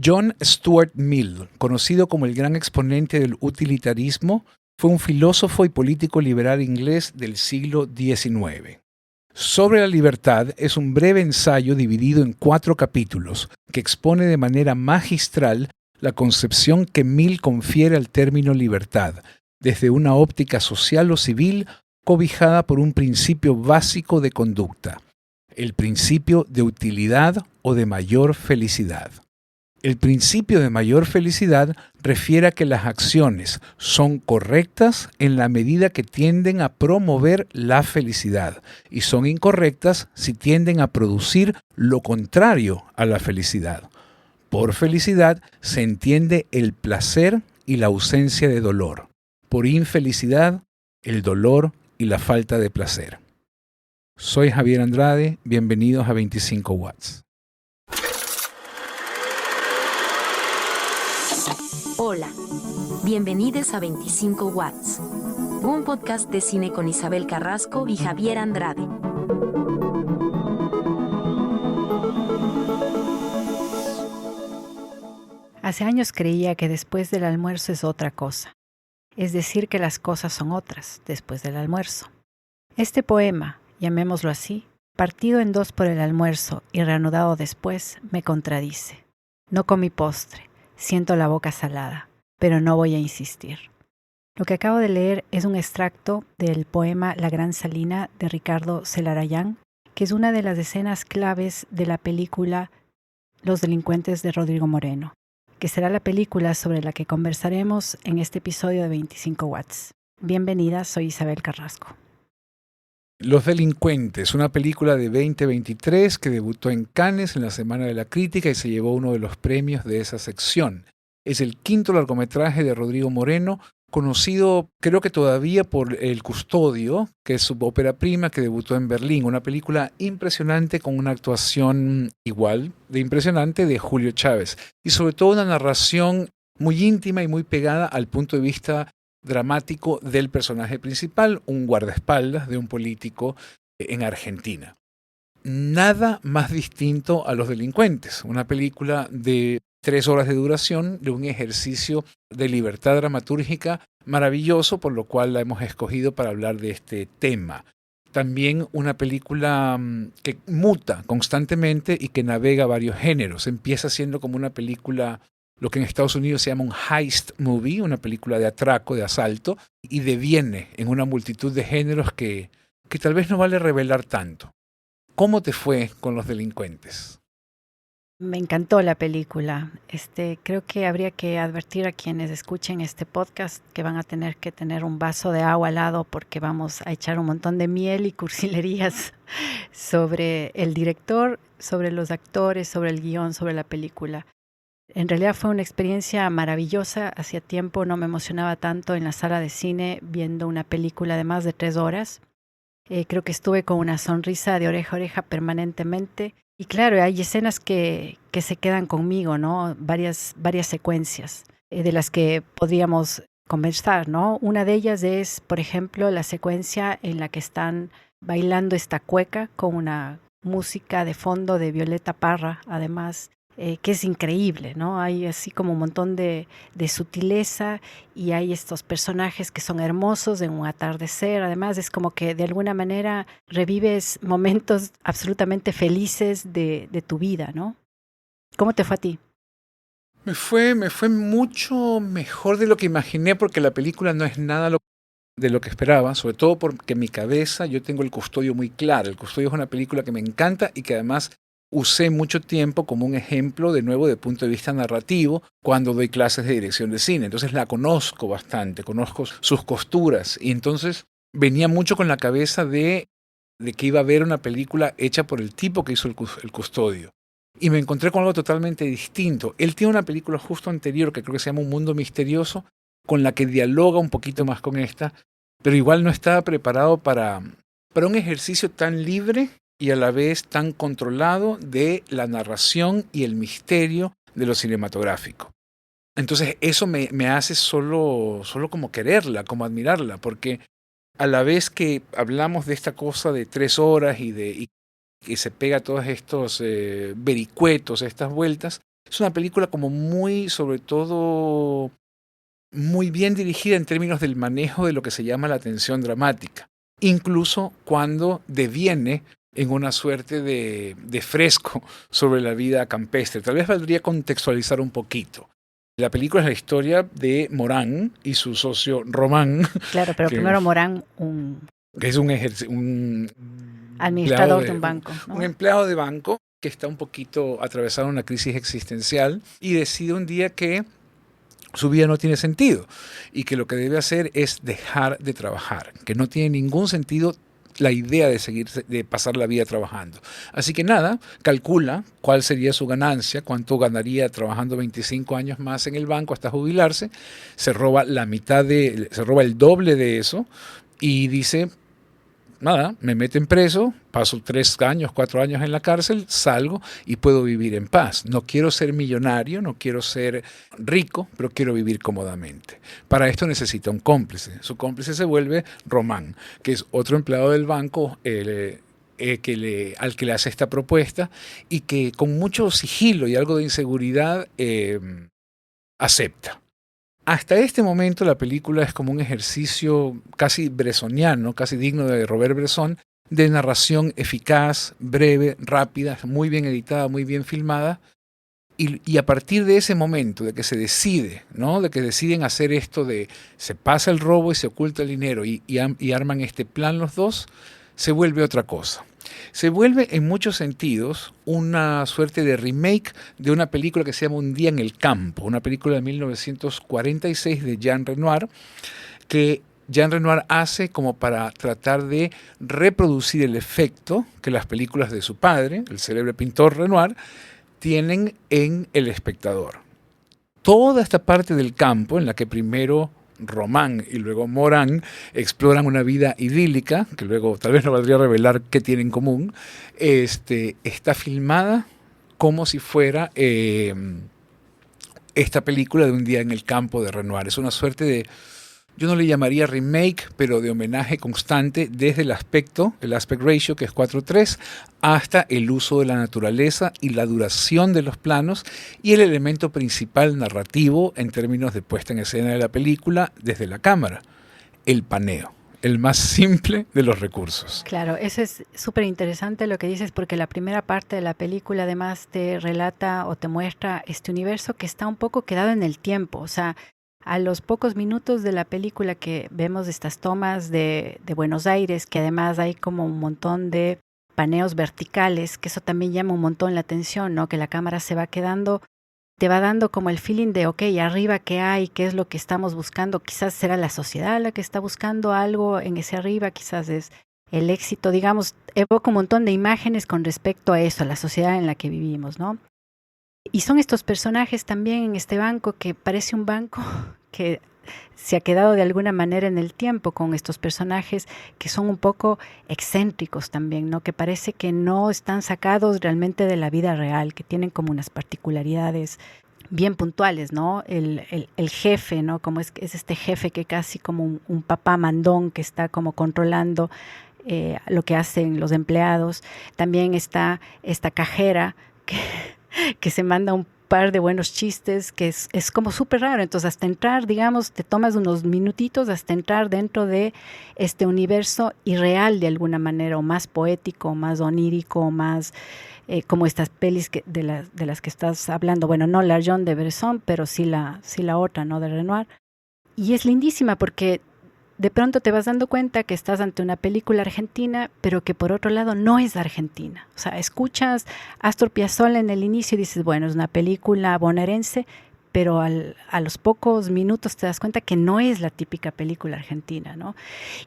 John Stuart Mill, conocido como el gran exponente del utilitarismo, fue un filósofo y político liberal inglés del siglo XIX. Sobre la libertad es un breve ensayo dividido en 4 capítulos que expone de manera magistral la concepción que Mill confiere al término libertad, desde una óptica social o civil cobijada por un principio básico de conducta, el principio de utilidad o de mayor felicidad. El principio de mayor felicidad refiere a que las acciones son correctas en la medida que tienden a promover la felicidad y son incorrectas si tienden a producir lo contrario a la felicidad. Por felicidad se entiende el placer y la ausencia de dolor. Por infelicidad, el dolor y la falta de placer. Soy Javier Andrade, bienvenidos a 25 Watts. Hola, bienvenidos a 25 Watts, un podcast de cine con Isabel Carrasco y Javier Andrade. Hace años creía que después del almuerzo es otra cosa, es decir, que las cosas son otras después del almuerzo. Este poema, llamémoslo así, partido en 2 por el almuerzo y reanudado después, me contradice. No comí postre. Siento la boca salada, pero no voy a insistir. Lo que acabo de leer es un extracto del poema La Gran Salina de Ricardo Celarayán, que es una de las escenas claves de la película Los Delincuentes de Rodrigo Moreno, que será la película sobre la que conversaremos en este episodio de 25 Watts. Bienvenida, soy Isabel Carrasco. Los Delincuentes, una película de 2023 que debutó en Cannes en la Semana de la Crítica y se llevó uno de los premios de esa sección. Es el 5º largometraje de Rodrigo Moreno, conocido creo que todavía por El Custodio, que es su ópera prima que debutó en Berlín, una película impresionante con una actuación igual de impresionante de Julio Chávez y sobre todo una narración muy íntima y muy pegada al punto de vista dramático del personaje principal, un guardaespaldas de un político en Argentina. Nada más distinto a Los Delincuentes, una película de 3 horas de duración, de un ejercicio de libertad dramatúrgica maravilloso, por lo cual la hemos escogido para hablar de este tema. También una película que muta constantemente y que navega varios géneros. Empieza siendo como una película, lo que en Estados Unidos se llama un heist movie, una película de atraco, de asalto, y deviene en una multitud de géneros que tal vez no vale revelar tanto. ¿Cómo te fue con Los Delincuentes? Me encantó la película. Creo que habría que advertir a quienes escuchen este podcast que van a tener que tener un vaso de agua al lado porque vamos a echar un montón de miel y cursilerías sobre el director, sobre los actores, sobre el guión, sobre la película. En realidad fue una experiencia maravillosa. Hacía tiempo no me emocionaba tanto en la sala de cine viendo una película de más de 3 horas. Creo que estuve con una sonrisa de oreja a oreja permanentemente. Y claro, hay escenas que se quedan conmigo, ¿no? Varias secuencias de las que podríamos conversar, ¿no? Una de ellas es, por ejemplo, la secuencia en la que están bailando esta cueca con una música de fondo de Violeta Parra, además, que es increíble, ¿no? Hay así como un montón de sutileza y hay estos personajes que son hermosos en un atardecer. Además, es como que de alguna manera revives momentos absolutamente felices de tu vida, ¿no? ¿Cómo te fue a ti? Me fue mucho mejor de lo que imaginé porque la película no es nada de lo que esperaba, sobre todo porque en mi cabeza yo tengo El Custodio muy claro. El Custodio es una película que me encanta y que además usé mucho tiempo como un ejemplo, de nuevo, de punto de vista narrativo, cuando doy clases de dirección de cine. Entonces la conozco bastante, conozco sus costuras. Y entonces venía mucho con la cabeza de que iba a ver una película hecha por el tipo que hizo El Custodio. Y me encontré con algo totalmente distinto. Él tiene una película justo anterior que creo que se llama Un Mundo Misterioso, con la que dialoga un poquito más con esta, pero igual no estaba preparado para un ejercicio tan libre y a la vez tan controlado de la narración y el misterio de lo cinematográfico. Entonces eso me hace solo como quererla, como admirarla, porque a la vez que hablamos de esta cosa de 3 horas y que se pega todos estos vericuetos, estas vueltas, Es una película como muy, sobre todo, muy bien dirigida en términos del manejo de lo que se llama la tensión dramática, incluso cuando deviene en una suerte de fresco sobre la vida campestre. Tal vez valdría contextualizar un poquito. La película es la historia de Morán y su socio Román, Claro, pero que, primero Morán, que es un administrador de un banco, ¿no? Un empleado de banco que está un poquito atravesado una crisis existencial y decide un día que su vida no tiene sentido y que lo que debe hacer es dejar de trabajar, que no tiene ningún sentido la idea de pasar la vida trabajando. Así que nada, calcula cuál sería su ganancia, cuánto ganaría trabajando 25 años más en el banco hasta jubilarse, se roba se roba el doble de eso y dice, nada, me meten preso, paso 3 años, 4 años en la cárcel, salgo y puedo vivir en paz. No quiero ser millonario, no quiero ser rico, pero quiero vivir cómodamente. Para esto necesita un cómplice. Su cómplice se vuelve Román, que es otro empleado del banco al que le hace esta propuesta y que con mucho sigilo y algo de inseguridad acepta. Hasta este momento la película es como un ejercicio casi bressoniano, casi digno de Robert Bresson, de narración eficaz, breve, rápida, muy bien editada, muy bien filmada. Y a partir de ese momento, de que se decide, ¿no? De que deciden hacer esto de se pasa el robo y se oculta el dinero y arman este plan los dos, se vuelve otra cosa. Se vuelve en muchos sentidos una suerte de remake de una película que se llama Un día en el campo, una película de 1946 de Jean Renoir, que Jean Renoir hace como para tratar de reproducir el efecto que las películas de su padre, el célebre pintor Renoir, tienen en el espectador. Toda esta parte del campo en la que primero Román y luego Morán exploran una vida idílica, que luego tal vez no valdría revelar qué tienen en común, está filmada como si fuera esta película de Un día en el campo de Renoir. Es una suerte de, yo no le llamaría remake, pero de homenaje constante desde el aspect ratio, que es 4:3, hasta el uso de la naturaleza y la duración de los planos y el elemento principal narrativo en términos de puesta en escena de la película desde la cámara, el paneo, el más simple de los recursos. Claro, eso es súper interesante lo que dices, porque la primera parte de la película además te relata o te muestra este universo que está un poco quedado en el tiempo. O sea, a los pocos minutos de la película que vemos estas tomas de Buenos Aires, que además hay como un montón de paneos verticales, que eso también llama un montón la atención, ¿no? Que la cámara se va quedando, te va dando como el feeling de, ok, arriba qué hay, qué es lo que estamos buscando. Quizás será la sociedad la que está buscando algo en ese arriba, quizás es el éxito, digamos, evoca un montón de imágenes con respecto a eso, a la sociedad en la que vivimos, ¿no? Y son estos personajes también en este banco que parece un banco que se ha quedado de alguna manera en el tiempo, con estos personajes que son un poco excéntricos también, ¿no? Que parece que no están sacados realmente de la vida real, que tienen como unas particularidades bien puntuales, ¿no? El jefe, ¿no? Como es este jefe que casi como un papá mandón que está como controlando lo que hacen los empleados. También está esta cajera que se manda un par de buenos chistes, que es como súper raro. Entonces, hasta entrar, digamos, te tomas unos minutitos hasta entrar dentro de este universo irreal de alguna manera, o más poético, más onírico, más como estas pelis de las que estás hablando. Bueno, no la John de Bresson, pero sí la otra, ¿no? De Renoir. Y es lindísima porque de pronto te vas dando cuenta que estás ante una película argentina, pero que por otro lado no es de Argentina. O sea, escuchas Astor Piazzolla en el inicio y dices, bueno, es una película bonaerense, pero a los pocos minutos te das cuenta que no es la típica película argentina, ¿no?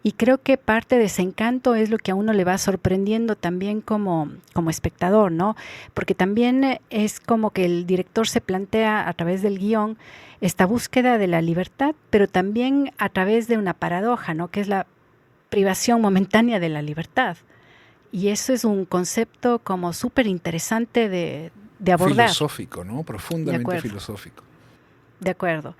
Y creo que parte de ese encanto es lo que a uno le va sorprendiendo también como espectador, ¿no? Porque también es como que el director se plantea a través del guión esta búsqueda de la libertad, pero también a través de una paradoja, ¿no? Que es la privación momentánea de la libertad. Y eso es un concepto como súper interesante de abordar. Filosófico, ¿no? Profundamente filosófico. De acuerdo.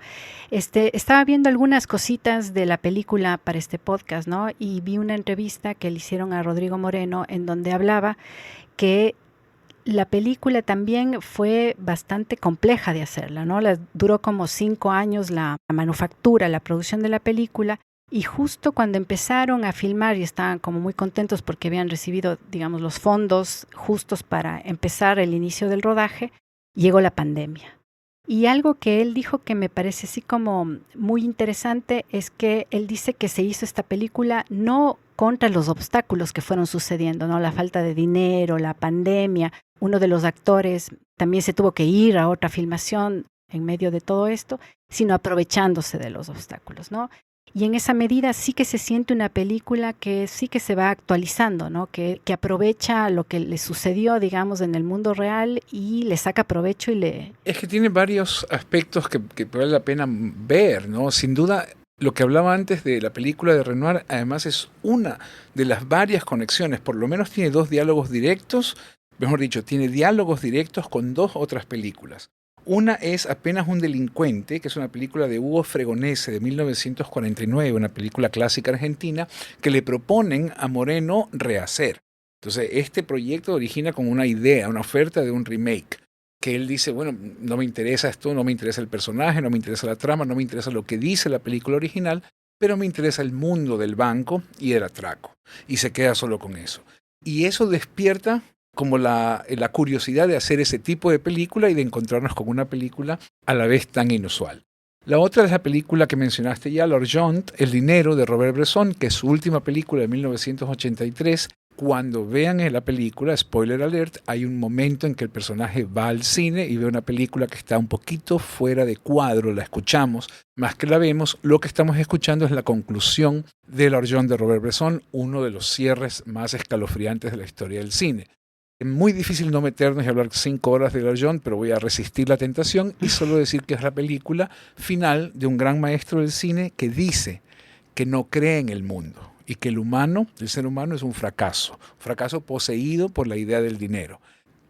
Estaba viendo algunas cositas de la película para este podcast, ¿no? Y vi una entrevista que le hicieron a Rodrigo Moreno en donde hablaba que La película también fue bastante compleja de hacerla, ¿no? Duró como 5 años la manufactura, la producción de la película, y justo cuando empezaron a filmar y estaban como muy contentos porque habían recibido, digamos, los fondos justos para empezar el inicio del rodaje, llegó la pandemia. Y algo que él dijo que me parece así como muy interesante es que él dice que se hizo esta película no contra los obstáculos que fueron sucediendo, ¿no? La falta de dinero, la pandemia. Uno de los actores también se tuvo que ir a otra filmación en medio de todo esto, sino aprovechándose de los obstáculos, ¿no? Y en esa medida sí que se siente una película que sí que se va actualizando, ¿no? Que aprovecha lo que le sucedió, digamos, en el mundo real y le saca provecho y le... Es que tiene varios aspectos que vale la pena ver, ¿no? Sin duda, lo que hablaba antes de la película de Renoir, además es una de las varias conexiones. Por lo menos tiene 2 diálogos directos, mejor dicho, tiene diálogos directos con 2 otras películas. Una es Apenas un delincuente, que es una película de Hugo Fregonese de 1949, una película clásica argentina, que le proponen a Moreno rehacer. Entonces, este proyecto origina como una idea, una oferta de un remake, que él dice, bueno, no me interesa esto, no me interesa el personaje, no me interesa la trama, no me interesa lo que dice la película original, pero me interesa el mundo del banco y el atraco. Y se queda solo con eso. Y eso despierta como la curiosidad de hacer ese tipo de película y de encontrarnos con una película a la vez tan inusual. La otra es la película que mencionaste ya, L'Argent, El dinero, de Robert Bresson, que es su última película de 1983. Cuando vean la película, spoiler alert, hay un momento en que el personaje va al cine y ve una película que está un poquito fuera de cuadro, la escuchamos, más que la vemos, lo que estamos escuchando es la conclusión de L'Argent de Robert Bresson, uno de los cierres más escalofriantes de la historia del cine. Es muy difícil no meternos y hablar 5 horas de L'Argent, pero voy a resistir la tentación y solo decir que es la película final de un gran maestro del cine que dice que no cree en el mundo y que el ser humano es un fracaso poseído por la idea del dinero.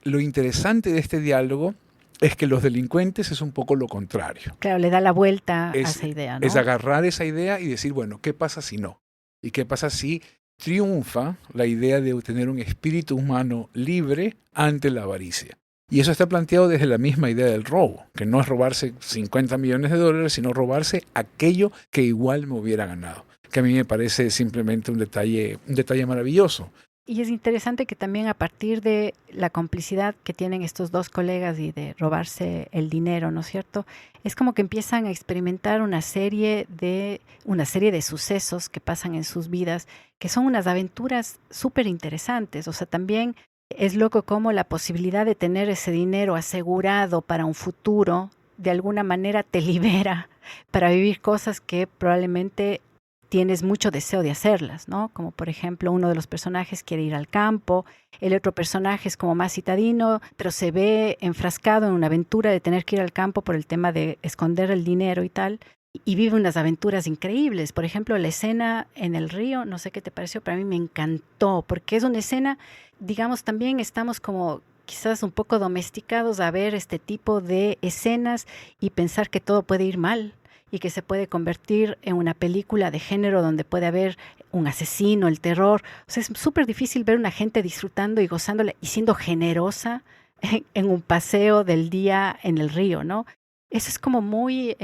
Lo interesante de este diálogo es que los delincuentes es un poco lo contrario. Claro, le da la vuelta a esa idea, ¿no? Es agarrar esa idea y decir, bueno, ¿qué pasa si no? ¿Y qué pasa si triunfa la idea de tener un espíritu humano libre ante la avaricia? Y eso está planteado desde la misma idea del robo, que no es robarse 50 millones de dólares, sino robarse aquello que igual me hubiera ganado, que a mí me parece simplemente un detalle maravilloso. Y es interesante que también a partir de la complicidad que tienen estos 2 colegas y de robarse el dinero, ¿no es cierto? Es como que empiezan a experimentar una serie de sucesos que pasan en sus vidas, que son unas aventuras súper interesantes. O sea, también es loco cómo la posibilidad de tener ese dinero asegurado para un futuro, de alguna manera te libera para vivir cosas que probablemente tienes mucho deseo de hacerlas, ¿no? Como por ejemplo, uno de los personajes quiere ir al campo, el otro personaje es como más citadino, pero se ve enfrascado en una aventura de tener que ir al campo por el tema de esconder el dinero y tal, y vive unas aventuras increíbles. Por ejemplo, la escena en el río, no sé qué te pareció, pero a mí me encantó, porque es una escena, digamos, también estamos como quizás un poco domesticados a ver este tipo de escenas y pensar que todo puede ir mal y que se puede convertir en una película de género donde puede haber un asesino, el terror. O sea, es súper difícil ver a una gente disfrutando y gozándola y siendo generosa en un paseo del día en el río, ¿no? Eso es como muy,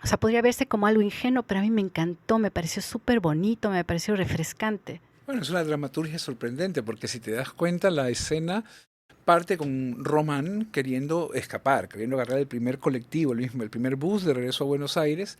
o sea, podría verse como algo ingenuo, pero a mí me encantó, me pareció súper bonito, me pareció refrescante. Bueno, es una dramaturgia sorprendente porque si te das cuenta, la escena parte con Román queriendo escapar, queriendo agarrar el primer colectivo, el primer bus de regreso a Buenos Aires,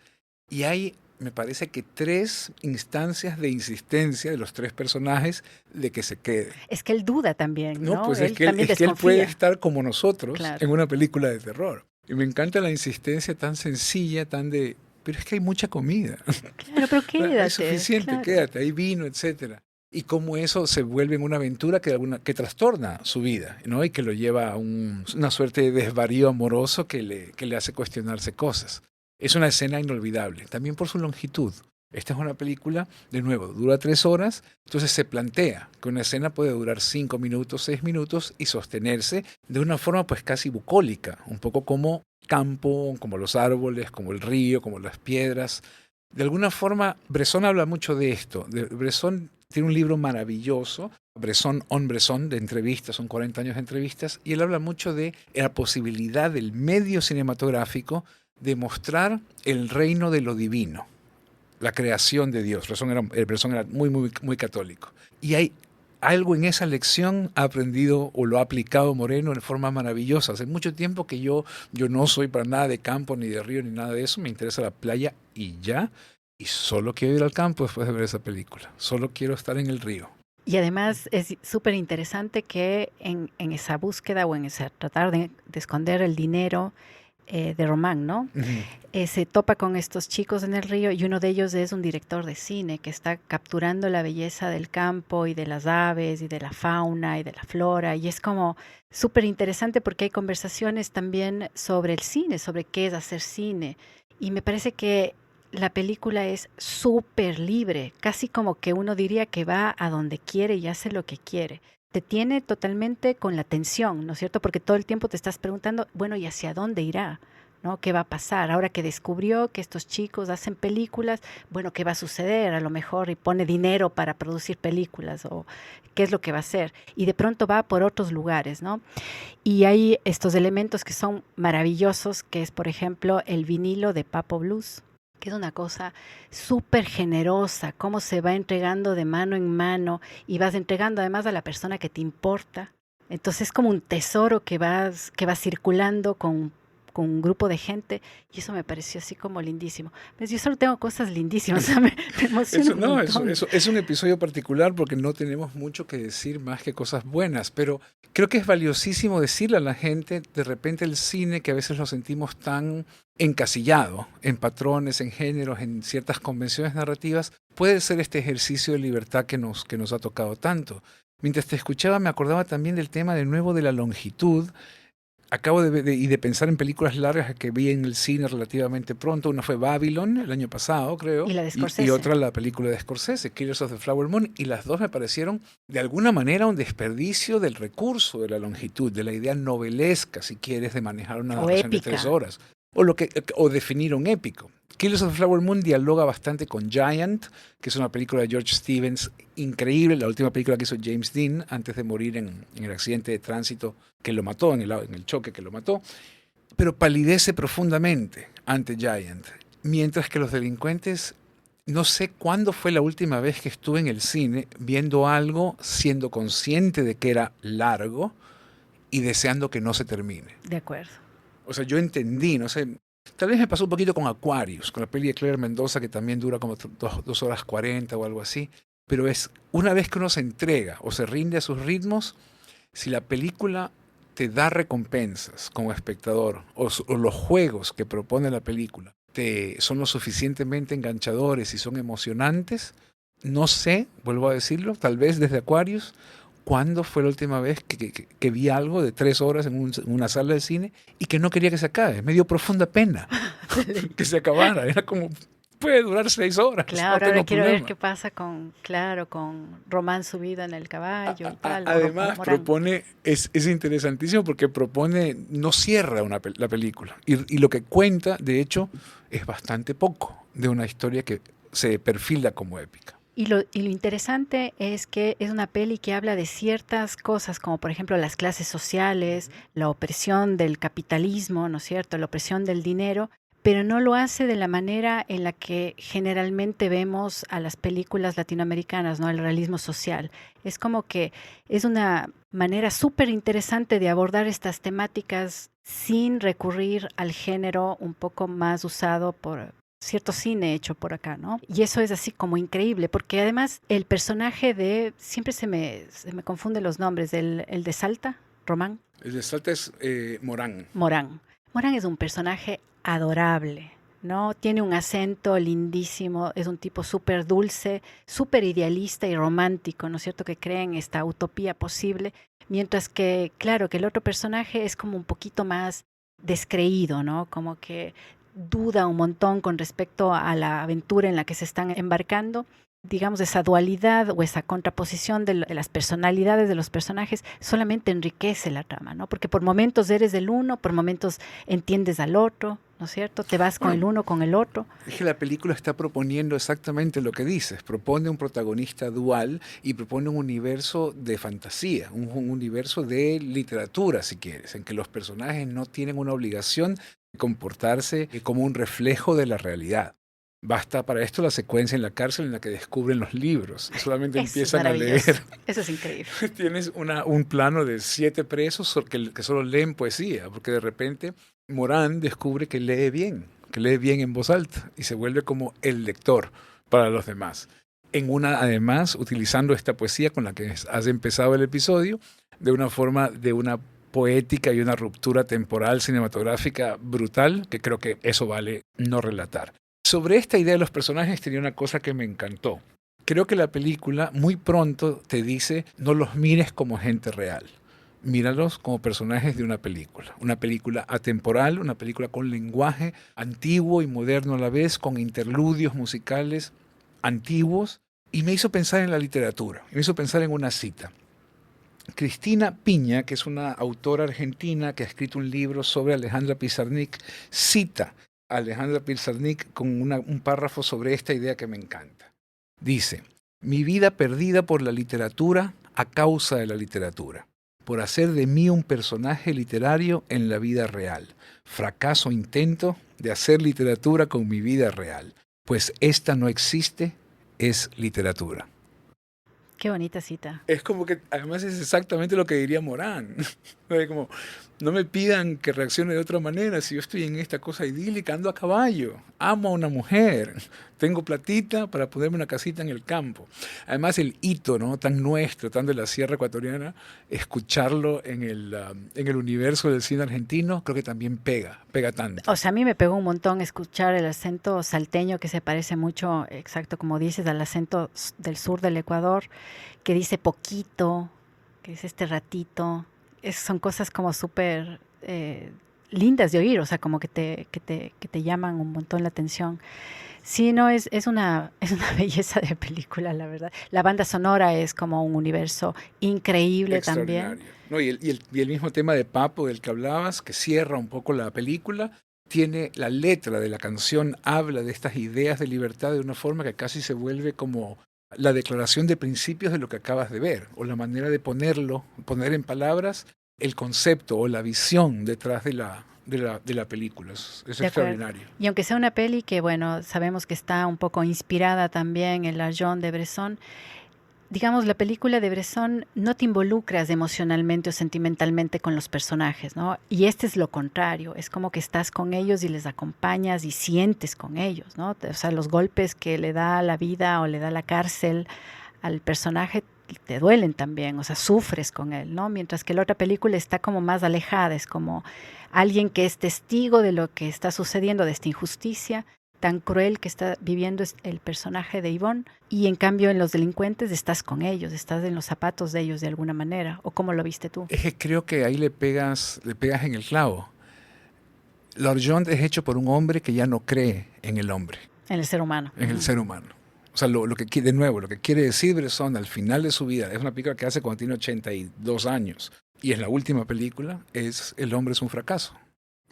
y hay, me parece que 3 instancias de insistencia de los 3 personajes de que se quede. Es que él duda también, ¿no? Pues es que él puede estar como nosotros, claro, en una película de terror. Y me encanta la insistencia tan sencilla, pero es que hay mucha comida. Claro, pero quédate. Es suficiente, claro, quédate, hay vino, etcétera. Y cómo eso se vuelve en una aventura que trastorna su vida, ¿no? Y que lo lleva a una suerte de desvarío amoroso que le hace cuestionarse cosas. Es una escena inolvidable, también por su longitud. Esta es una película, de nuevo, dura 3 horas, entonces se plantea que una escena puede durar 5 minutos, 6 minutos y sostenerse de una forma pues casi bucólica, un poco como campo, como los árboles, como el río, como las piedras. De alguna forma, Bresson habla mucho de esto. Bresson tiene un libro maravilloso, Bresson on Bresson, de entrevistas, son 40 años de entrevistas, y él habla mucho de la posibilidad del medio cinematográfico de mostrar el reino de lo divino, la creación de Dios. Bresson era muy, muy, muy católico. Y hay algo en esa lección ha aprendido o lo ha aplicado Moreno de forma maravillosa. Hace mucho tiempo que yo no soy para nada de campo, ni de río, ni nada de eso. Me interesa la playa y ya. Y solo quiero ir al campo después de ver esa película. Solo quiero estar en el río. Y además es súper interesante que en esa búsqueda o en ese tratar de esconder el dinero de Román, ¿no? Se topa con estos chicos en el río y uno de ellos es un director de cine que está capturando la belleza del campo y de las aves y de la fauna y de la flora, y es como súper interesante porque hay conversaciones también sobre el cine, sobre qué es hacer cine, y me parece que la película es súper libre, casi como que uno diría que va a donde quiere y hace lo que quiere. Te tiene totalmente con la tensión, ¿no es cierto? Porque todo el tiempo te estás preguntando, bueno, ¿y hacia dónde irá? ¿No? ¿Qué va a pasar? Ahora que descubrió que estos chicos hacen películas, bueno, ¿qué va a suceder? A lo mejor y pone dinero para producir películas, o qué es lo que va a hacer. Y de pronto va por otros lugares, ¿no? Y hay estos elementos que son maravillosos, que es, por ejemplo, el vinilo de Papo Blues, que es una cosa súper generosa, cómo se va entregando de mano en mano y vas entregando además a la persona que te importa. Entonces es como un tesoro que va circulando con un grupo de gente, y eso me pareció así como lindísimo. Pues yo solo tengo cosas lindísimas, o sea, me emociona un montón. Eso es un episodio particular porque no tenemos mucho que decir más que cosas buenas, pero creo que es valiosísimo decirle a la gente, de repente el cine, que a veces lo sentimos tan encasillado en patrones, en géneros, en ciertas convenciones narrativas, puede ser este ejercicio de libertad que nos ha tocado tanto. Mientras te escuchaba me acordaba también del tema de nuevo de la longitud. Acabo de pensar en películas largas que vi en el cine relativamente pronto. Una fue Babylon el año pasado, creo. Y la de Scorsese. Y otra la película de Scorsese, Killers of the Flower Moon. Y las dos me parecieron de alguna manera un desperdicio del recurso de la longitud, de la idea novelesca, si quieres, de manejar una narración de 3 horas. O definir un épico. Killers of the Flower Moon dialoga bastante con Giant, que es una película de George Stevens increíble, la última película que hizo James Dean antes de morir en el accidente de tránsito que lo mató, en el choque que lo mató, pero palidece profundamente ante Giant. Mientras que Los Delincuentes, no sé cuándo fue la última vez que estuve en el cine viendo algo, siendo consciente de que era largo y deseando que no se termine. De acuerdo. O sea, yo entendí, no sé, tal vez me pasó un poquito con Aquarius, con la peli de Claire Mendoza, que también dura como 2 horas 40 o algo así, pero es una vez que uno se entrega o se rinde a sus ritmos, si la película te da recompensas como espectador, o los juegos que propone la película son lo suficientemente enganchadores y son emocionantes, no sé, vuelvo a decirlo, tal vez desde Aquarius, ¿cuándo fue la última vez que vi algo de 3 horas en una sala de cine y que no quería que se acabe? Me dio profunda pena que se acabara. Era como, puede durar 6 horas. Claro, ahora quiero ver qué pasa con Román subido en el caballo y tal. Además, es interesantísimo porque no cierra la película. Y lo que cuenta, de hecho, es bastante poco de una historia que se perfila como épica. Y lo interesante es que es una peli que habla de ciertas cosas, como por ejemplo las clases sociales, la opresión del capitalismo, ¿no es cierto?, la opresión del dinero, pero no lo hace de la manera en la que generalmente vemos a las películas latinoamericanas, ¿no?, el realismo social. Es como que es una manera súper interesante de abordar estas temáticas sin recurrir al género un poco más usado por cierto cine hecho por acá, ¿no? Y eso es así como increíble, porque además el personaje siempre se me confunden los nombres, el de Salta, Román. El de Salta es Morán. Morán es un personaje adorable, ¿no? Tiene un acento lindísimo, es un tipo súper dulce, súper idealista y romántico, ¿no es cierto?, que cree en esta utopía posible, mientras que, claro, que el otro personaje es como un poquito más descreído, ¿no? Como que duda un montón con respecto a la aventura en la que se están embarcando, digamos, esa dualidad o esa contraposición de las personalidades de los personajes solamente enriquece la trama, ¿no? Porque por momentos eres del uno, por momentos entiendes al otro, ¿no es cierto? Te vas con el uno, con el otro. Es que la película está proponiendo exactamente lo que dices. Propone un protagonista dual y propone un universo de fantasía, un universo de literatura, si quieres, en que los personajes no tienen una obligación de comportarse como un reflejo de la realidad. Basta para esto la secuencia en la cárcel en la que descubren los libros y solamente Eso es empiezan a leer. maravilloso. Eso es increíble. Tienes un plano de 7 presos que solo leen poesía, porque de repente Morán descubre que lee bien en voz alta y se vuelve como el lector para los demás. Además, utilizando esta poesía con la que has empezado el episodio, de una forma de una poética y una ruptura temporal cinematográfica brutal, que creo que eso vale no relatar. Sobre esta idea de los personajes tenía una cosa que me encantó. Creo que la película muy pronto te dice, no los mires como gente real. Míralos como personajes de una película atemporal, una película con lenguaje antiguo y moderno a la vez, con interludios musicales antiguos, y me hizo pensar en la literatura, me hizo pensar en una cita. Cristina Piña, que es una autora argentina que ha escrito un libro sobre Alejandra Pizarnik, cita a Alejandra Pizarnik con un párrafo sobre esta idea que me encanta. Dice, mi vida perdida por la literatura a causa de la literatura, por hacer de mí un personaje literario en la vida real. Fracaso intento de hacer literatura con mi vida real, pues esta no existe, es literatura. Qué bonita cita. Es como que, además es exactamente lo que diría Morán. Como, no me pidan que reaccione de otra manera si yo estoy en esta cosa idílica, ando a caballo, amo a una mujer, tengo platita para ponerme una casita en el campo. Además el hito, ¿no? Tan nuestro, tan de la sierra ecuatoriana, escucharlo en el universo del cine argentino, creo que también pega tanto. O sea, a mí me pegó un montón escuchar el acento salteño que se parece mucho, exacto como dices, al acento del sur del Ecuador, que dice poquito, que es este ratito. Son cosas como súper lindas de oír, o sea, como que te llaman un montón la atención. Sí, no, es una belleza de película, la verdad. La banda sonora es como un universo increíble también. No, y el mismo tema de Papo del que hablabas, que cierra un poco la película, tiene la letra de la canción, habla de estas ideas de libertad de una forma que casi se vuelve como la declaración de principios de lo que acabas de ver, o la manera de poner en palabras el concepto o la visión detrás de la película. Es extraordinario. Y aunque sea una peli que, bueno, sabemos que está un poco inspirada también en la Joan de Bresson, digamos, la película de Bresson no te involucras emocionalmente o sentimentalmente con los personajes, ¿no? Y este es lo contrario, es como que estás con ellos y les acompañas y sientes con ellos, ¿no? O sea, los golpes que le da la vida o le da la cárcel al personaje te duelen también, o sea, sufres con él, ¿no? Mientras que la otra película está como más alejada, es como alguien que es testigo de lo que está sucediendo, de esta injusticia tan cruel que está viviendo el personaje de Yvonne, y en cambio en los delincuentes estás con ellos, estás en los zapatos de ellos de alguna manera. ¿O cómo lo viste tú? Es que creo que ahí le pegas en el clavo. L'Argent es hecho por un hombre que ya no cree en el hombre. En el ser humano. En el ser humano. O sea, lo que quiere decir Bresson al final de su vida, es una película que hace cuando tiene 82 años, y es la última película, es El hombre es un fracaso.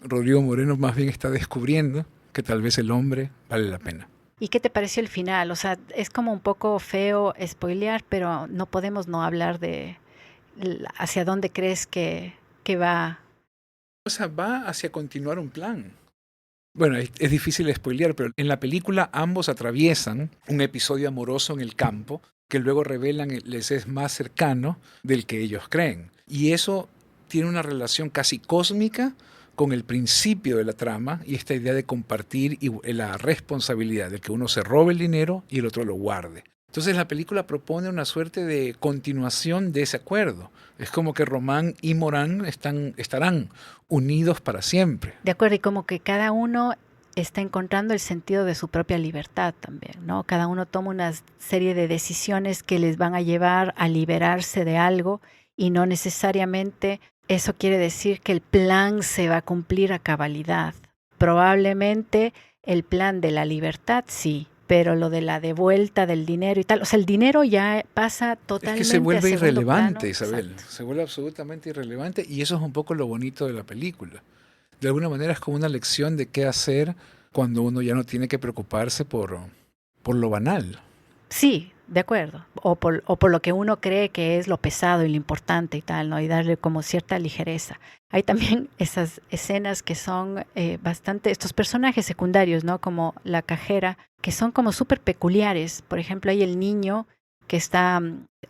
Rodrigo Moreno más bien está descubriendo que tal vez el hombre vale la pena. ¿Y qué te pareció el final? O sea, es como un poco feo spoilear, pero no podemos no hablar de hacia dónde crees que va. O sea, va hacia continuar un plan. Bueno, es difícil spoilear, pero en la película ambos atraviesan un episodio amoroso en el campo que luego revelan les es más cercano del que ellos creen. Y eso tiene una relación casi cósmica con el principio de la trama y esta idea de compartir y la responsabilidad de que uno se robe el dinero y el otro lo guarde. Entonces la película propone una suerte de continuación de ese acuerdo. Es como que Román y Morán estarán unidos para siempre. De acuerdo, y como que cada uno está encontrando el sentido de su propia libertad también, ¿no? Cada uno toma una serie de decisiones que les van a llevar a liberarse de algo y no necesariamente eso quiere decir que el plan se va a cumplir a cabalidad. Probablemente el plan de la libertad sí, pero lo de la devuelta del dinero y tal, o sea, el dinero ya pasa totalmente Es que se vuelve a segundo irrelevante, plano. Isabel. Exacto. Se vuelve absolutamente irrelevante y eso es un poco lo bonito de la película. De alguna manera es como una lección de qué hacer cuando uno ya no tiene que preocuparse por lo banal. Sí, de acuerdo. O por lo que uno cree que es lo pesado y lo importante y tal, ¿no? Y darle como cierta ligereza. Hay también esas escenas que son bastante, estos personajes secundarios, ¿no? Como la cajera, que son como súper peculiares. Por ejemplo, hay el niño que está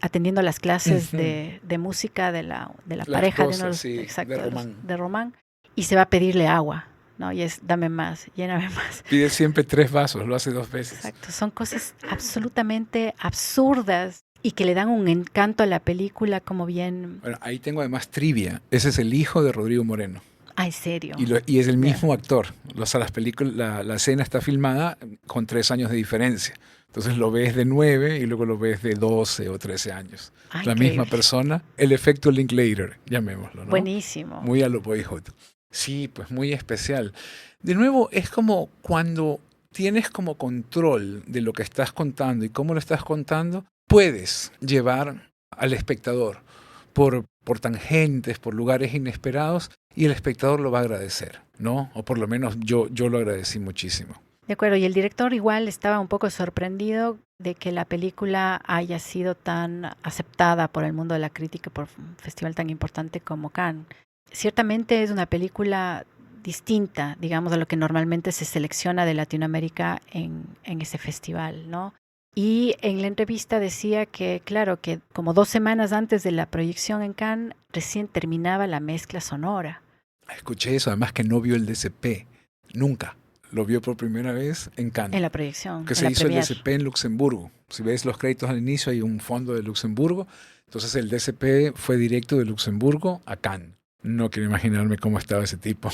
atendiendo las clases Ujú. de música de la La pareja de esposa, uno sí, exacto, de Román. de Román, y se va a pedirle agua, ¿no? Y es, dame más, lléname más. Pide siempre 3 vasos, lo hace 2 veces. Exacto, son cosas absolutamente absurdas y que le dan un encanto a la película como bien, Bueno, ahí tengo además trivia. Ese es el hijo de Rodrigo Moreno. ay, serio. Y es el Ya. mismo actor. O sea, la escena está filmada con 3 años de diferencia. Entonces lo ves de 9 y luego lo ves de 12 o 13 años. Ah, La misma increíble. persona. El efecto Linklater, llamémoslo, ¿no? Buenísimo. Muy a lo Boyhood. Sí, pues muy especial. De nuevo, es como cuando tienes como control de lo que estás contando y cómo lo estás contando, puedes llevar al espectador por tangentes, por lugares inesperados, y el espectador lo va a agradecer, ¿no? O por lo menos yo lo agradecí muchísimo. De acuerdo, y el director igual estaba un poco sorprendido de que la película haya sido tan aceptada por el mundo de la crítica, por un festival tan importante como Cannes. Ciertamente es una película distinta, digamos, a lo que normalmente se selecciona de Latinoamérica en ese festival, ¿no? Y en la entrevista decía que, claro, que como 2 semanas antes de la proyección en Cannes, recién terminaba la mezcla sonora. Escuché eso, además que no vio el DCP, nunca. Lo vio por primera vez en Cannes. En la proyección, Que en se la hizo el premier. DCP en Luxemburgo. Si ves los créditos al inicio hay un fondo de Luxemburgo. Entonces el DCP fue directo de Luxemburgo a Cannes. No quiero imaginarme cómo estaba ese tipo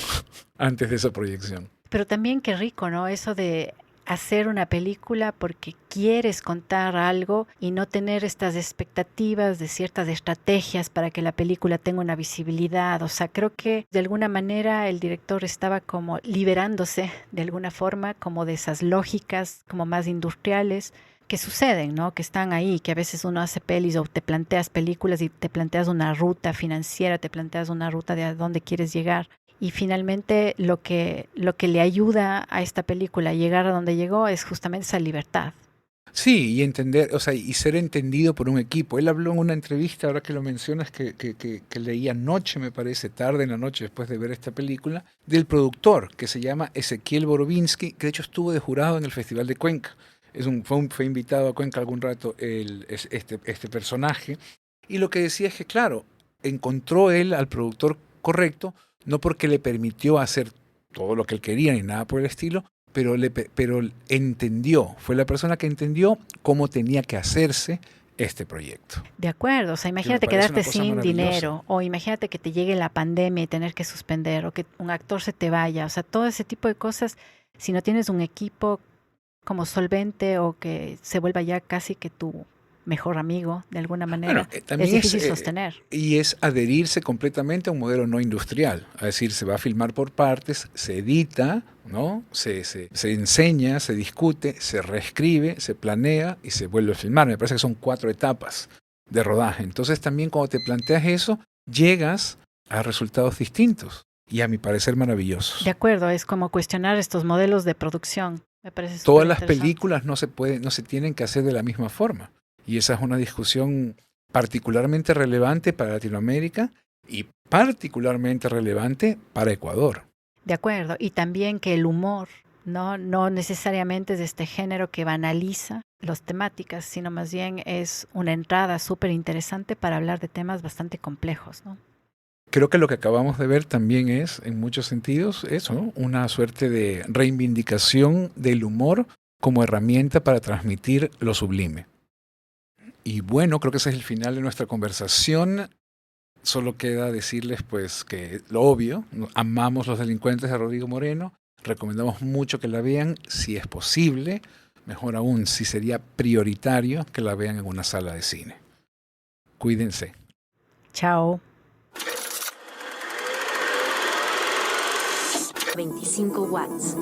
antes de esa proyección. Pero también qué rico, ¿no? Eso de hacer una película porque quieres contar algo y no tener estas expectativas de ciertas estrategias para que la película tenga una visibilidad. O sea, creo que de alguna manera el director estaba como liberándose de alguna forma como de esas lógicas como más industriales que suceden, ¿no? Que están ahí, que a veces uno hace pelis o te planteas películas y te planteas una ruta financiera, te planteas una ruta de a dónde quieres llegar. Y finalmente lo que le ayuda a esta película a llegar a donde llegó es justamente esa libertad. Sí, y entender, o sea, y ser entendido por un equipo. Él habló en una entrevista, ahora que lo mencionas, que leí anoche, me parece, tarde en la noche después de ver esta película, del productor, que se llama Ezequiel Borovinsky, que de hecho estuvo de jurado en el Festival de Cuenca. Fue invitado a Cuenca algún rato este personaje. Y lo que decía es que, claro, encontró él al productor correcto, no porque le permitió hacer todo lo que él quería ni nada por el estilo, pero entendió, fue la persona que entendió cómo tenía que hacerse este proyecto. De acuerdo, o sea, Que me imagínate parece quedarte una cosa sin maravillosa. dinero, o imagínate que te llegue la pandemia y tener que suspender, o que un actor se te vaya, o sea, todo ese tipo de cosas, si no tienes un equipo como solvente o que se vuelva ya casi que tu mejor amigo, de alguna manera, Bueno, es también difícil sostener. y es adherirse completamente a un modelo no industrial. Es decir, se va a filmar por partes, se edita, ¿no? Se enseña, se discute, se reescribe, se planea y se vuelve a filmar. Me parece que son 4 etapas de rodaje. Entonces también cuando te planteas eso, llegas a resultados distintos y a mi parecer maravillosos. De acuerdo, es como cuestionar estos modelos de producción. Me parece Todas súper las interesante. películas no se tienen que hacer de la misma forma. Y esa es una discusión particularmente relevante para Latinoamérica y particularmente relevante para Ecuador. De acuerdo, y también que el humor no necesariamente es de este género que banaliza las temáticas, sino más bien es una entrada súper interesante para hablar de temas bastante complejos, ¿no? Creo que lo que acabamos de ver también es, en muchos sentidos, eso, ¿no? Una suerte de reivindicación del humor como herramienta para transmitir lo sublime. Y bueno, creo que ese es el final de nuestra conversación. Solo queda decirles pues que lo obvio, amamos Los Delincuentes de Rodrigo Moreno, recomendamos mucho que la vean si es posible, mejor aún si sería prioritario que la vean en una sala de cine. Cuídense. Chao. 25 watts.